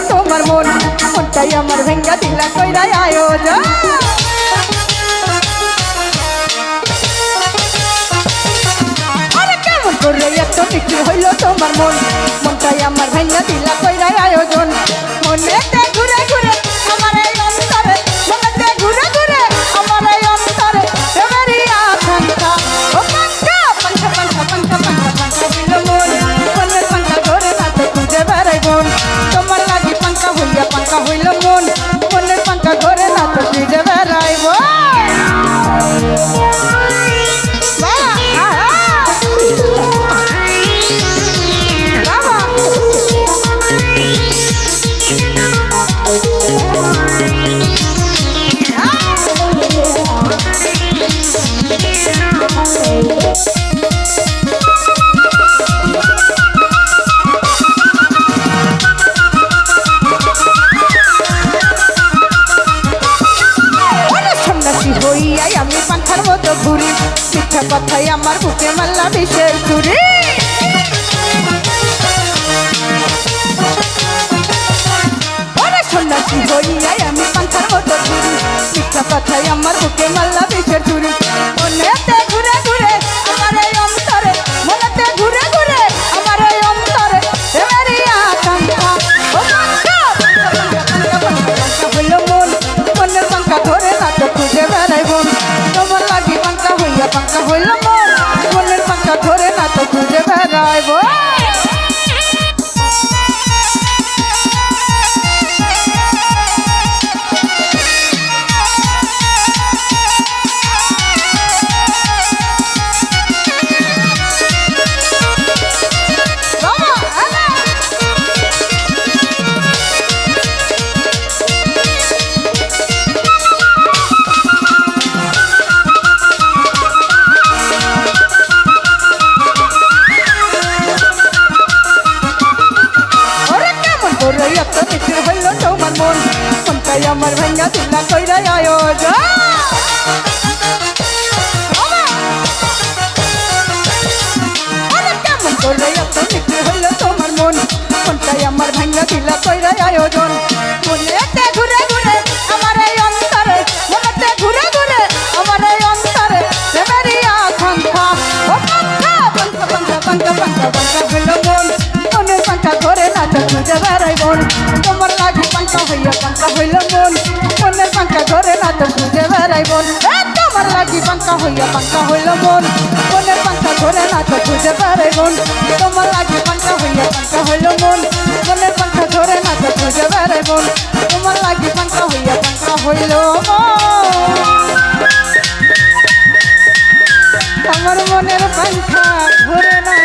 তোমার মন মনটাই আমার ভেঙ্গা দিলা কইরা আয়োজন করে এত বিক্রি হইল তোমার মন মনটাই আমার ভেঙ্গা দিলা কইরা আয়োজন মনেতে ঘুরে ঘুরে আমার এই অন্তরে মনেতে ঘুরে ঘুরে আমার এই অন্তরে এবারই আকাঙ্ক্ষা ও পাঙ্কা পাঙ্কা পাঙ্কা পাঙ্কা পাঙ্কা পাঙ্কা হইল মন মনের পাঙ্কা ঘরে না তো খুঁজে বেড়াই বোন তোমার লাগি পাঙ্কা হইল মন মনের পাঙ্কা ঘরে না তো খুঁজে বেড়াই বোন আমি পাখার মতো ঘুরি মিথ্যা কথাই আমার বুকে মাল্লা বিষের চুরি সন্ন্যাসী হইয়াই আমি পাখার মতো ঘুরি মিথ্যা কথাই আমার বুকে মাল্লা বিষের চুরি মনেতে ঘুরে ঘুরে আমার এই অন্তরে মনেতে ঘুরে ঘুরে আমার এই অন্তরে এবারই আকাঙ্ক্ষা ও পাঙ্কা পাঙ্কা পাঙ্কা পাঙ্কা হইল মন মনের পাঙ্কা ধরে না তো খুঁজে বেড়াই বোন তোমার লাগি পাঙ্কা হইল মন মনের পাঙ্কা ধরে না তো খুঁজে বেড়াই বোন আমার ভেঙ্গা দিলা কইরা আয়োজন কেমন করে এত বিক্রি হইল তোমার মন মনটাই আমার ভেঙ্গা দিলা কইরা আয়োজন মনেতে ঘুরে ঘুরে আমার এই অন্তরে মনেতে ঘুরে ঘুরে আমার এই অন্তরে এবারই আকাঙ্ক্ষা ও পাঙ্কা পাঙ্কা পাঙ্কা পাঙ্কা পাঙ্কা পাঙ্কা হইল মন মনের পাঙ্কা ঘরে না তো খুঁজে বেড়াই বোন তোমার লাগি পাঙ্কা হইল মন মনের পাঙ্কা ঘরে না তো খুঁজে বেড়াই বোন তোমার লাগি পাঙ্কা হইল মন মনের পাঙ্কা ঘরে না তো খুঁজে বেড়াই বোন তোমার লাগি পাঙ্কা হইল মন মনের পাঙ্কা ঘরে না তো খুঁজে বেড়াই বোন তোমার লাগি পাঙ্কা হইল আমার মনের পাঙ্কা ঘরে না